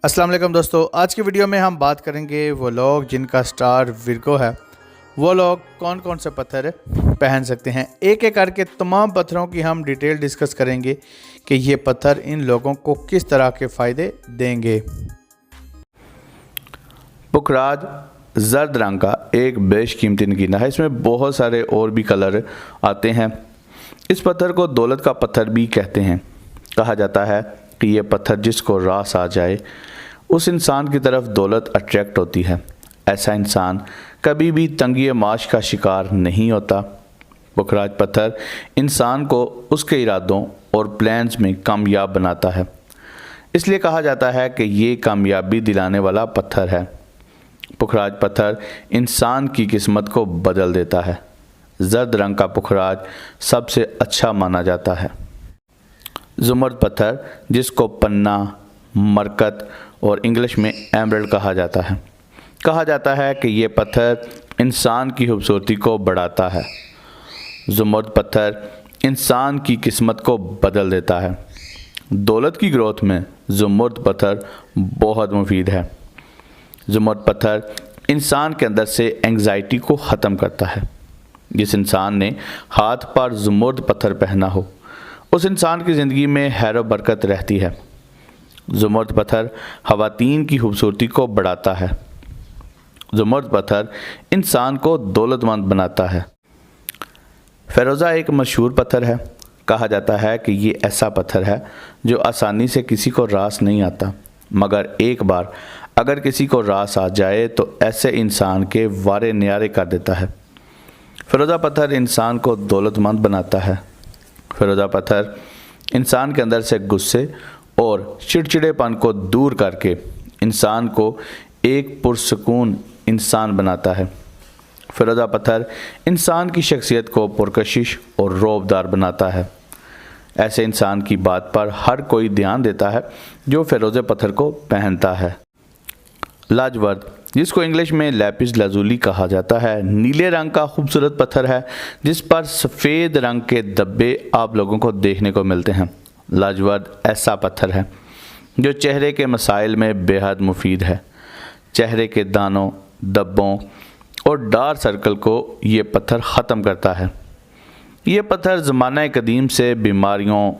अस्सलाम वालेकुम दोस्तों, आज की वीडियो में हम बात करेंगे वो लोग जिनका स्टार विर्गो है, वो लोग कौन कौन से पत्थर पहन सकते हैं। एक एक करके तमाम पत्थरों की हम डिटेल डिस्कस करेंगे कि ये पत्थर इन लोगों को किस तरह के फ़ायदे देंगे। पुखराज जर्द रंग का एक बेशकीमती नगीना है। इसमें बहुत सारे और भी कलर आते हैं। इस पत्थर को दौलत का पत्थर भी कहते हैं। कहा जाता है कि ये पत्थर जिसको रास आ जाए उस इंसान की तरफ दौलत अट्रैक्ट होती है। ऐसा इंसान कभी भी तंगी माश का शिकार नहीं होता। पुखराज पत्थर इंसान को उसके इरादों और प्लान्स में कामयाब बनाता है, इसलिए कहा जाता है कि ये कामयाबी दिलाने वाला पत्थर है। पुखराज पत्थर इंसान की किस्मत को बदल देता है। जर्द रंग का पुखराज सबसे अच्छा माना जाता है। ज़ुमर्द पत्थर, जिसको पन्ना, मरकत और इंग्लिश में एमरल्ड कहा जाता है कि ये पत्थर इंसान की खूबसूरती को बढ़ाता है। ज़ुमर्द पत्थर इंसान की किस्मत को बदल देता है। दौलत की ग्रोथ में ज़ुमर्द पत्थर बहुत मुफीद है। ज़ुमर्द पत्थर इंसान के अंदर से एंग्जाइटी को ख़त्म करता है। जिस इंसान ने हाथ पर ज़ुमर्द पत्थर पहना हो उस इंसान की ज़िंदगी में खैर बरकत रहती है। ज़ुमर्द पत्थर ख़वातीन की खूबसूरती को बढ़ाता है। ज़ुमर्द पत्थर इंसान को दौलतमंद बनाता है। फ़िरोज़ा एक मशहूर पत्थर है। कहा जाता है कि ये ऐसा पत्थर है जो आसानी से किसी को रास नहीं आता, मगर एक बार अगर किसी को रास आ जाए तो ऐसे इंसान के वारे न्यारे कर देता है। फ़िरोज़ा पत्थर इंसान को दौलतमंद बनाता है। फ़िरोज़ा पत्थर इंसान के अंदर से गुस्से और चिड़चिड़ेपन को दूर करके इंसान को एक पुरसकून इंसान बनाता है। फ़िरोज़ा पत्थर इंसान की शख्सियत को पुरकशिश और रौबदार बनाता है। ऐसे इंसान की बात पर हर कोई ध्यान देता है जो फ़िरोज़ा पत्थर को पहनता है। लाजवर्द, जिसको इंग्लिश में लैपिस लाजुली कहा जाता है, नीले रंग का खूबसूरत पत्थर है जिस पर सफ़ेद रंग के धब्बे आप लोगों को देखने को मिलते हैं। लाजवर्द ऐसा पत्थर है जो चेहरे के मसाइल में बेहद मुफीद है। चेहरे के दानों, धब्बों और डार्क सर्कल को ये पत्थर ख़त्म करता है। ये पत्थर ज़माना कदीम से बीमारियों,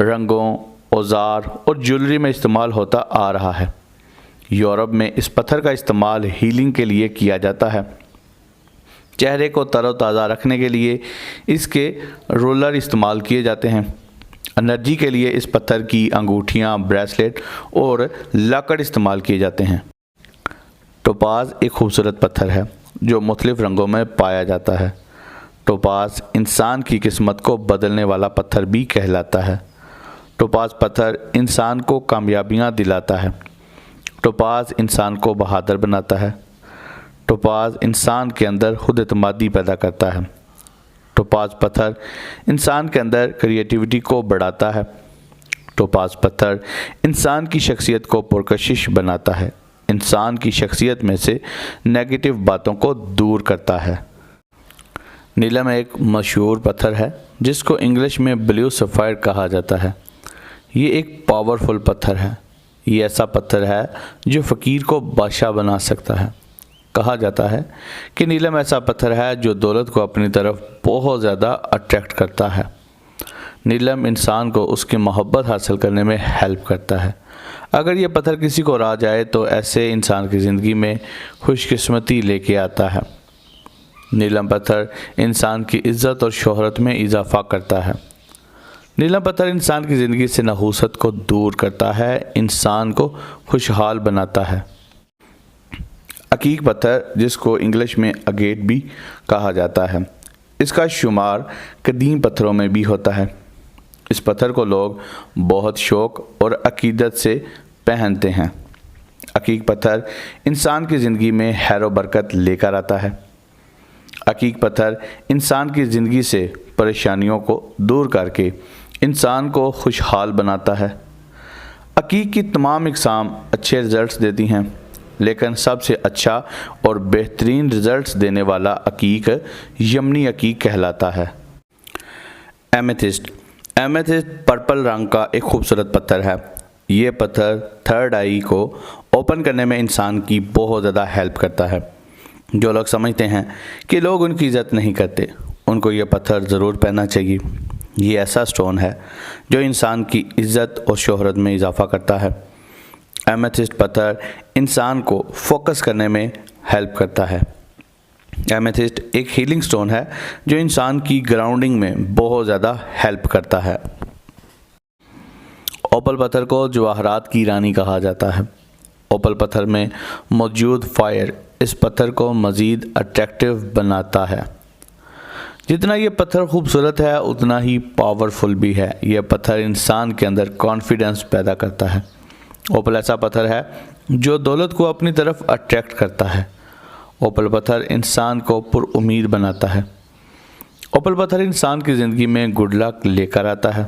रंगों, औजार और ज्वेलरी में इस्तेमाल होता आ रहा है। यूरोप में इस पत्थर का इस्तेमाल हीलिंग के लिए किया जाता है। चेहरे को तरोताज़ा रखने के लिए इसके रोलर इस्तेमाल किए जाते हैं। एनर्जी के लिए इस पत्थर की अंगूठियाँ, ब्रेसलेट और लकड़ इस्तेमाल किए जाते हैं। टोपाज एक खूबसूरत पत्थर है जो मुख्तलिफ़ रंगों में पाया जाता है। टोपाज इंसान की किस्मत को बदलने वाला पत्थर भी कहलाता है। टोपाज पत्थर इंसान को कामयाबियाँ दिलाता है। टोपाज इंसान को बहादुर बनाता है। टोपाज इंसान के अंदर खुद एतमादी पैदा करता है। टोपाज पत्थर इंसान के अंदर क्रिएटिविटी को बढ़ाता है। टोपाज पत्थर इंसान की शख्सियत को पुरकशिश बनाता है। इंसान की शख्सियत में से नेगेटिव बातों को दूर करता है। नीलम एक मशहूर पत्थर है जिसको इंग्लिश में ब्लू सफ़ायर कहा जाता है। ये एक पावरफुल पत्थर है। ये ऐसा पत्थर है जो फ़कीर को बादशाह बना सकता है। कहा जाता है कि नीलम ऐसा पत्थर है जो दौलत को अपनी तरफ बहुत ज़्यादा अट्रैक्ट करता है। नीलम इंसान को उसकी मोहब्बत हासिल करने में हेल्प करता है। अगर ये पत्थर किसी को आ जाए तो ऐसे इंसान की ज़िंदगी में खुशकिस्मती लेके आता है। नीलम पत्थर इंसान की इज़्ज़त और शोहरत में इजाफ़ा करता है। नीलम पत्थर इंसान की ज़िंदगी से नहूसत को दूर करता है, इंसान को खुशहाल बनाता है। अकीक पत्थर, जिसको इंग्लिश में अगेट भी कहा जाता है, इसका शुमार कदीम पत्थरों में भी होता है। इस पत्थर को लोग बहुत शौक़ और अकीदत से पहनते हैं। अकीक पत्थर इंसान की ज़िंदगी में खैर व बरकत लेकर आता है। अकीक पत्थर इंसान की ज़िंदगी से परेशानियों को दूर करके इंसान को खुशहाल बनाता है। अकीक की तमाम इक़साम अच्छे रिज़ल्ट्स देती हैं, लेकिन सबसे अच्छा और बेहतरीन रिज़ल्ट्स देने वाला अकीक यमनी अकीक कहलाता है। एमेथिस्ट पर्पल रंग का एक खूबसूरत पत्थर है। یہ پتھر تھرڈ آئی کو اوپن کرنے میں انسان کی بہت زیادہ ہیلپ کرتا ہے۔ جو لوگ سمجھتے ہیں کہ لوگ ان کی عزت نہیں کرتے، ان کو یہ پتھر ضرور پہننا چاہیے۔ یہ ایسا سٹون ہے جو انسان کی عزت اور شہرت میں اضافہ کرتا ہے۔ ایمیتھسٹ پتھر انسان کو فوکس کرنے میں ہیلپ کرتا ہے۔ ایمیتھسٹ ایک ہیلنگ سٹون ہے جو انسان کی گراؤنڈنگ میں بہت زیادہ ہیلپ کرتا ہے۔ اوپل پتھر کو جواہرات کی رانی کہا جاتا ہے۔ اوپل پتھر میں موجود فائر اس پتھر کو مزید اٹریکٹیو بناتا ہے۔ جتنا یہ پتھر خوبصورت ہے اتنا ہی پاورفل بھی ہے۔ یہ پتھر انسان کے اندر کانفیڈنس پیدا کرتا ہے۔ اوپل ایسا پتھر ہے جو دولت کو اپنی طرف اٹریکٹ کرتا ہے۔ اوپل پتھر انسان کو پر امید بناتا ہے۔ اوپل پتھر انسان کی زندگی میں گڈ لک لے کر آتا ہے۔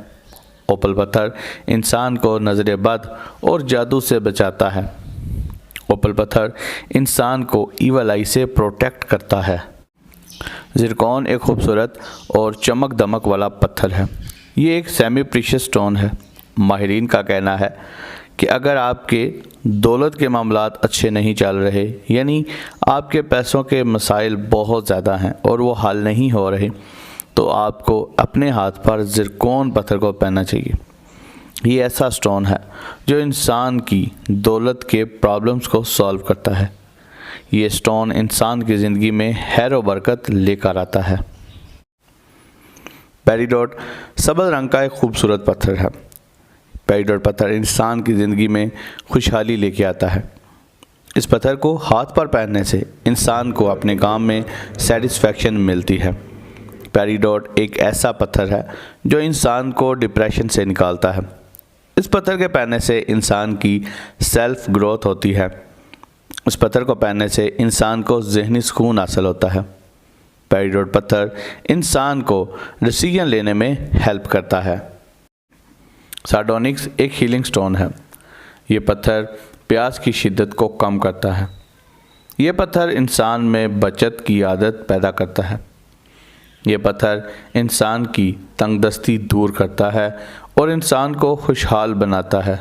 اوپل پتھر انسان کو نظر بد اور جادو سے بچاتا ہے۔ اوپل پتھر انسان کو ایول آئی سے پروٹیکٹ کرتا ہے۔ زرکون ایک خوبصورت اور چمک دمک والا پتھر ہے۔ یہ ایک سیمی پریشس سٹون ہے۔ ماہرین کا کہنا ہے کہ اگر آپ کے دولت کے معاملات اچھے نہیں چل رہے، یعنی آپ کے پیسوں کے مسائل بہت زیادہ ہیں اور وہ حل نہیں ہو رہے، تو آپ کو اپنے ہاتھ پر زرکون پتھر کو پہننا چاہیے۔ یہ ایسا سٹون ہے جو انسان کی دولت کے پرابلمز کو سالو کرتا ہے۔ یہ سٹون انسان کی زندگی میں خیر و برکت لے کر آتا ہے۔ پیریڈوٹ سبز رنگ کا ایک خوبصورت پتھر ہے۔ پیریڈوٹ پتھر انسان کی زندگی میں خوشحالی لے کے آتا ہے۔ اس پتھر کو ہاتھ پر پہننے سے انسان کو اپنے کام میں سیٹسفیکشن ملتی ہے۔ پیریڈوٹ ایک ایسا پتھر ہے جو انسان کو ڈپریشن سے نکالتا ہے۔ اس پتھر کے پہننے سے انسان کی سیلف گروتھ ہوتی ہے۔ اس پتھر کو پہننے سے انسان کو ذہنی سکون حاصل ہوتا ہے۔ پیریڈوٹ پتھر انسان کو ڈیسیژن لینے میں ہیلپ کرتا ہے۔ سارڈونکس ایک ہیلنگ سٹون ہے۔ یہ پتھر پیاس کی شدت کو کم کرتا ہے۔ یہ پتھر انسان میں بچت کی عادت پیدا کرتا ہے۔ یہ پتھر انسان کی تنگ دستی دور کرتا ہے اور انسان کو خوشحال بناتا ہے۔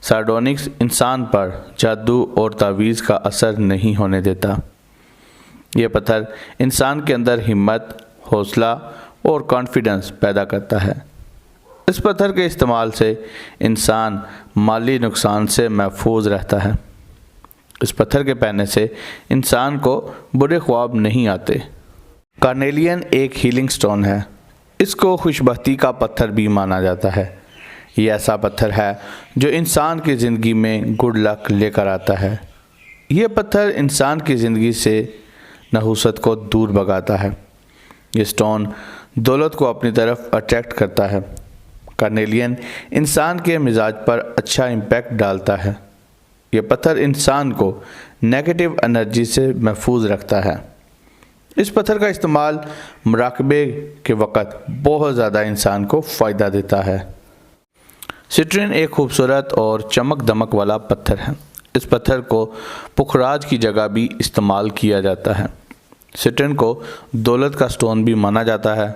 سارڈونکس انسان پر جادو اور تعویذ کا اثر نہیں ہونے دیتا۔ یہ پتھر انسان کے اندر ہمت، حوصلہ اور کانفیڈنس پیدا کرتا ہے۔ اس پتھر کے استعمال سے انسان مالی نقصان سے محفوظ رہتا ہے۔ اس پتھر کے پہننے سے انسان کو برے خواب نہیں آتے۔ کارنیلین ایک ہیلنگ سٹون ہے۔ اس کو خوشبختی کا پتھر بھی مانا جاتا ہے۔ یہ ایسا پتھر ہے جو انسان کی زندگی میں گڈ لک لے کر آتا ہے۔ یہ پتھر انسان کی زندگی سے نحوست کو دور بھگاتا ہے۔ یہ سٹون دولت کو اپنی طرف اٹریکٹ کرتا ہے۔ کارنیلین انسان کے مزاج پر اچھا امپیکٹ ڈالتا ہے۔ یہ پتھر انسان کو نیگیٹو انرجی سے محفوظ رکھتا ہے۔ اس پتھر کا استعمال مراقبے کے وقت بہت زیادہ انسان کو فائدہ دیتا ہے۔ سٹرن ایک خوبصورت اور چمک دمک والا پتھر ہے۔ اس پتھر کو پخراج کی جگہ بھی استعمال کیا جاتا ہے۔ سٹرن کو دولت کا سٹون بھی مانا جاتا ہے۔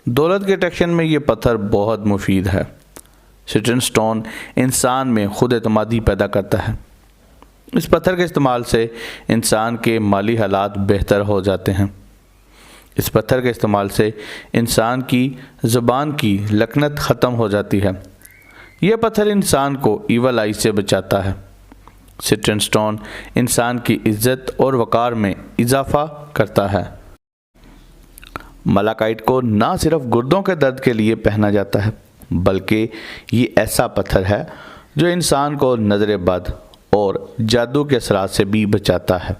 دولت کے اٹریکشن میں یہ پتھر بہت مفید ہے۔ سٹرن سٹون انسان میں خود اعتمادی پیدا کرتا ہے۔ اس پتھر کے استعمال سے انسان کے مالی حالات بہتر ہو جاتے ہیں۔ اس پتھر کے استعمال سے انسان کی زبان کی لکنت ختم ہو جاتی ہے۔ یہ پتھر انسان کو ایول آئی سے بچاتا ہے۔ سٹرن سٹون انسان کی عزت اور وقار میں اضافہ کرتا ہے۔ ملاکائٹ کو نہ صرف گردوں کے درد کے لیے پہنا جاتا ہے، بلکہ یہ ایسا پتھر ہے جو انسان کو نظر بد اور جادو کے اثرات سے بھی بچاتا ہے۔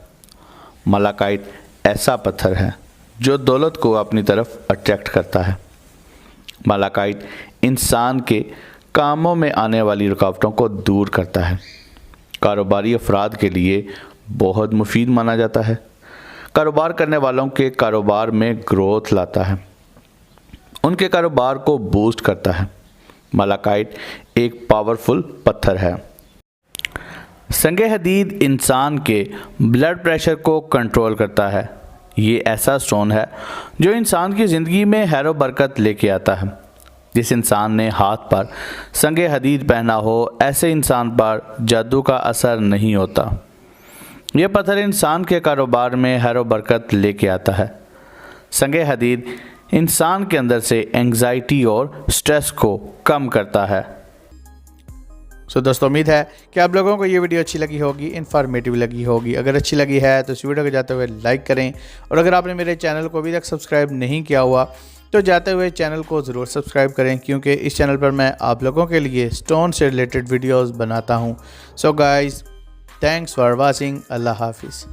ملاکائٹ ایسا پتھر ہے جو دولت کو اپنی طرف اٹریکٹ کرتا ہے۔ ملاکائٹ انسان کے کاموں میں آنے والی رکاوٹوں کو دور کرتا ہے۔ کاروباری افراد کے لیے بہت مفید مانا جاتا ہے۔ کاروبار کرنے والوں کے کاروبار میں گروتھ لاتا ہے۔ ان کے کاروبار کو بوسٹ کرتا ہے۔ ملاکائٹ ایک پاورفل پتھر ہے۔ سنگ حدید انسان کے بلڈ پریشر کو کنٹرول کرتا ہے۔ یہ ایسا سٹون ہے جو انسان کی زندگی میں خیر و برکت لے کے آتا ہے۔ जिस इंसान ने हाथ पर संगे हदीद पहना हो ऐसे इंसान पर जादू का असर नहीं होता। यह पत्थर इंसान के कारोबार में खैर व बरकत लेके आता है। संगे हदीद इंसान के अंदर से एंग्जाइटी और स्ट्रेस को कम करता है। दोस्तों उम्मीद है कि आप लोगों को ये वीडियो अच्छी लगी होगी, इन्फॉर्मेटिव लगी होगी। अगर अच्छी लगी है तो इस वीडियो को जाते हुए लाइक करें, और अगर आपने मेरे चैनल को अभी तक सब्सक्राइब नहीं किया हुआ तो जाते हुए चैनल को ज़रूर सब्सक्राइब करें, क्योंकि इस चैनल पर मैं आप लोगों के लिए स्टोन से रिलेटेड वीडियोज़ बनाता हूँ। So guys, thanks for watching. अल्लाह हाफिज़।